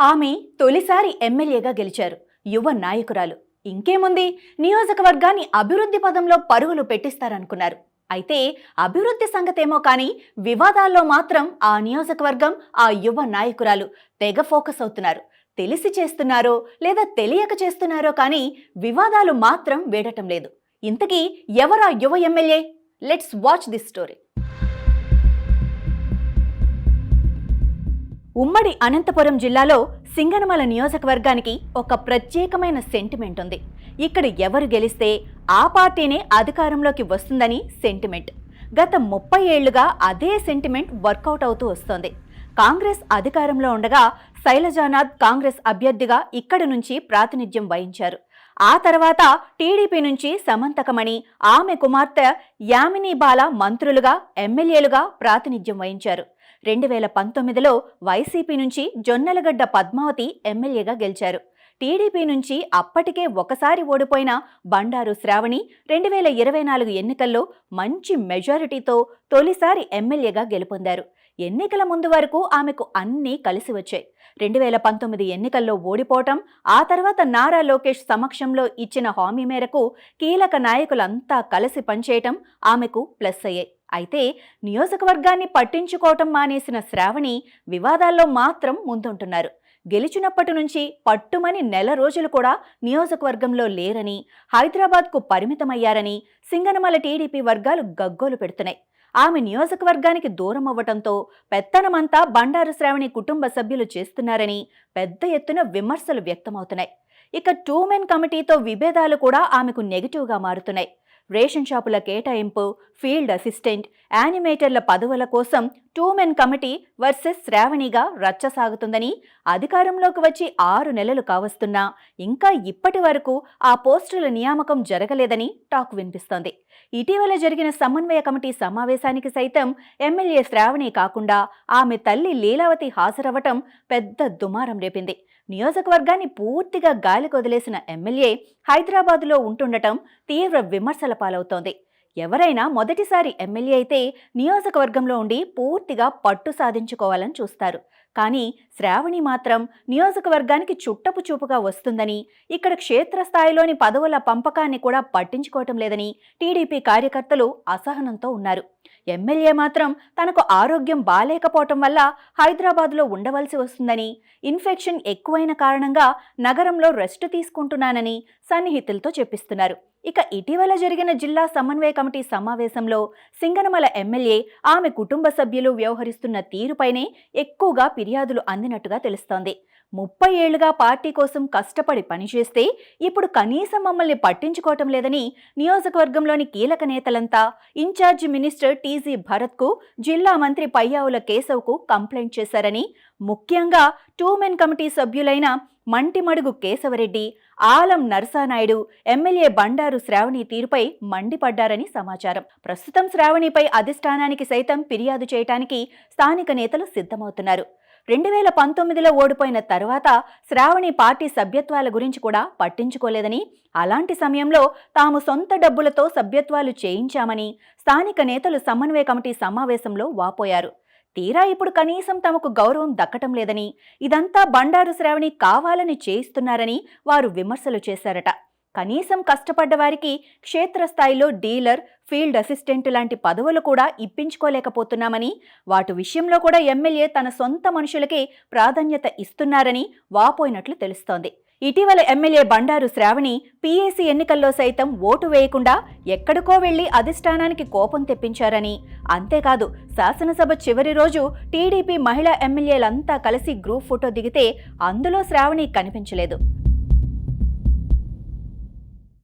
ఆమె తొలిసారి ఎమ్మెల్యేగా గెలిచారు. యువ నాయకురాలు. ఇంకేముంది, నియోజకవర్గాన్ని అభివృద్ధి పదంలో పరుగులు పెట్టిస్తారనుకున్నారు. అయితే అభివృద్ధి సంగతేమో కానీ వివాదాల్లో మాత్రం ఆ నియోజకవర్గం, ఆ యువ నాయకురాలు తెగ ఫోకస్ అవుతున్నారు. తెలిసి చేస్తున్నారో లేదా తెలియక చేస్తున్నారో కానీ వివాదాలు మాత్రం వేడటం లేదు. ఇంతకీ ఎవరా యువ MLA? Let's watch this story. ఉమ్మడి అనంతపురం జిల్లాలో సింగనమల నియోజకవర్గానికి ఒక ప్రత్యేకమైన సెంటిమెంట్ ఉంది. ఇక్కడ ఎవరు గెలిస్తే ఆ పార్టీనే అధికారంలోకి వస్తుందని సెంటిమెంట్. గత 30 ఏళ్లుగా అదే సెంటిమెంట్ వర్కౌట్ అవుతూ వస్తోంది. కాంగ్రెస్ అధికారంలో ఉండగా శైలజానాథ్ కాంగ్రెస్ అభ్యర్థిగా ఇక్కడి నుంచి ప్రాతినిధ్యం వహించారు. ఆ తర్వాత టీడీపీ నుంచి సమంతకమణి, ఆమె కుమార్తె యామినీ బాల మంత్రులుగా, ఎమ్మెల్యేలుగా ప్రాతినిధ్యం వహించారు. 2019లో వైసీపీ నుంచి జొన్నలగడ్డ పద్మావతి ఎమ్మెల్యేగా గెలిచారు. టీడీపీ నుంచి అప్పటికే ఒకసారి ఓడిపోయిన బండారు శ్రావణి 2024 ఎన్నికల్లో మంచి మెజారిటీతో తొలిసారి ఎమ్మెల్యేగా గెలుపొందారు. ఎన్నికల ముందు వరకు ఆమెకు అన్నీ కలిసి వచ్చాయి. 2019 ఎన్నికల్లో ఓడిపోవటం, ఆ తర్వాత నారా లోకేష్ సమక్షంలో ఇచ్చిన హామీ మేరకు కీలక నాయకులంతా కలిసి పనిచేయటం ఆమెకు ప్లస్ అయ్యాయి. అయితే నియోజకవర్గాన్ని పట్టించుకోవటం మానేసిన శ్రావణి వివాదాల్లో మాత్రం ముందుంటున్నారు. గెలిచినప్పటి నుంచి పట్టుమని నెల రోజులు కూడా నియోజకవర్గంలో లేరని, హైదరాబాద్కు పరిమితమయ్యారని సింగనమల టీడీపీ వర్గాలు గగ్గోలు పెడుతున్నాయి. ఆమె నియోజకవర్గానికి దూరం అవ్వటంతో పెత్తనమంతా బండారు శ్రావణి కుటుంబ సభ్యులు చేస్తున్నారని పెద్ద ఎత్తున విమర్శలు వ్యక్తమవుతున్నాయి. ఇక 2 మెన్ కమిటీతో విభేదాలు కూడా ఆమెకు నెగిటివ్గా మారుతున్నాయి. రేషన్ షాపుల కేటాయింపు, ఫీల్డ్ అసిస్టెంట్, యానిమేటర్ల పదవుల కోసం 2 మెన్ కమిటీ వర్సెస్ శ్రావణిగా రచ్చ సాగుతుందని, అధికారంలోకి వచ్చి 6 నెలలు కావస్తున్నా ఇంకా ఇప్పటి వరకు ఆ పోస్టుల నియామకం జరగలేదని టాక్ వినిపిస్తోంది. ఇటీవల జరిగిన సమన్వయ కమిటీ సమావేశానికి సైతం ఎమ్మెల్యే శ్రావణి కాకుండా ఆమె తల్లి లీలావతి హాజరవ్వటం పెద్ద దుమారం రేపింది. నియోజకవర్గాన్ని పూర్తిగా గాలి కొదిలేసిన ఎమ్మెల్యే హైదరాబాదులో ఉంటుండటం తీవ్ర విమర్శల పాలవుతోంది. ఎవరైనా మొదటిసారి ఎమ్మెల్యే అయితే నియోజకవర్గంలో ఉండి పూర్తిగా పట్టు సాధించుకోవాలని చూస్తారు. కానీ శ్రావణి మాత్రం నియోజకవర్గానికి చుట్టపు చూపుగా వస్తుందని, ఇక్కడ క్షేత్రస్థాయిలోని పదవుల పంపకాన్ని కూడా పట్టించుకోవటం లేదని టీడీపీ కార్యకర్తలు అసహనంతో ఉన్నారు. ఎమ్మెల్యే మాత్రం తనకు ఆరోగ్యం బాలేకపోవటం వల్ల హైదరాబాద్లో ఉండవలసి వస్తుందని, ఇన్ఫెక్షన్ ఎక్కువైన కారణంగా నగరంలో రెస్ట్ తీసుకుంటున్నానని సన్నిహితులతో చెప్పిస్తున్నారు. ఇక ఇటీవల జరిగిన జిల్లా సమన్వయ కమిటీ సమావేశంలో సింగనమల ఎమ్మెల్యే, ఆమె కుటుంబ సభ్యులు వ్యవహరిస్తున్న తీరుపైనే ఎక్కువగా ఫిర్యాదులు అందినట్టుగా తెలుస్తోంది. 30 ఏళ్లుగా పార్టీ కోసం కష్టపడి పనిచేస్తే ఇప్పుడు కనీసం మమ్మల్ని పట్టించుకోవటం లేదని నియోజకవర్గంలోని కీలక నేతలంతా ఇన్ఛార్జి మినిస్టర్ టీజీ భరత్కు, జిల్లా మంత్రి పయ్యావుల కేశవ్కు కంప్లైంట్ చేశారని, ముఖ్యంగా 2 మెన్ కమిటీ సభ్యులైన మంటిమడుగు కేశవరెడ్డి, ఆలం నరసానాయుడు ఎమ్మెల్యే బండారు శ్రావణి తీరుపై మండిపడ్డారని సమాచారం. ప్రస్తుతం శ్రావణిపై అధిష్టానానికి సైతం ఫిర్యాదు చేయటానికి స్థానిక నేతలు సిద్ధమవుతున్నారు. 2019లో ఓడిపోయిన తర్వాత శ్రావణి పార్టీ సభ్యత్వాల గురించి కూడా పట్టించుకోలేదని, అలాంటి సమయంలో తాము సొంత డబ్బులతో సభ్యత్వాలు చేయించామని స్థానిక నేతలు సమన్వయ కమిటీ సమావేశంలో వాపోయారు. తీరా ఇప్పుడు కనీసం తమకు గౌరవం దక్కటం లేదని, ఇదంతా బండారు శ్రావణి కావాలని చేయిస్తున్నారని వారు విమర్శలు చేశారట. కనీసం కష్టపడ్డ వారికి క్షేత్రస్థాయిలో డీలర్, ఫీల్డ్ అసిస్టెంట్ లాంటి పదవులు కూడా ఇప్పించుకోలేకపోతున్నామని, వాటి విషయంలో కూడా ఎమ్మెల్యే తన సొంత మనుషులకే ప్రాధాన్యత ఇస్తున్నారని వాపోయినట్లు తెలుస్తోంది. ఇటీవల ఎమ్మెల్యే బండారు శ్రావణి పీఏసీ ఎన్నికల్లో సైతం ఓటు వేయకుండా ఎక్కడికో వెళ్లి అధిష్టానానికి కోపం తెప్పించారని, అంతేకాదు శాసనసభ చివరి రోజు టీడీపీ మహిళా ఎమ్మెల్యేలంతా కలిసి గ్రూప్ ఫోటో దిగితే అందులో శ్రావణి కనిపించలేదు.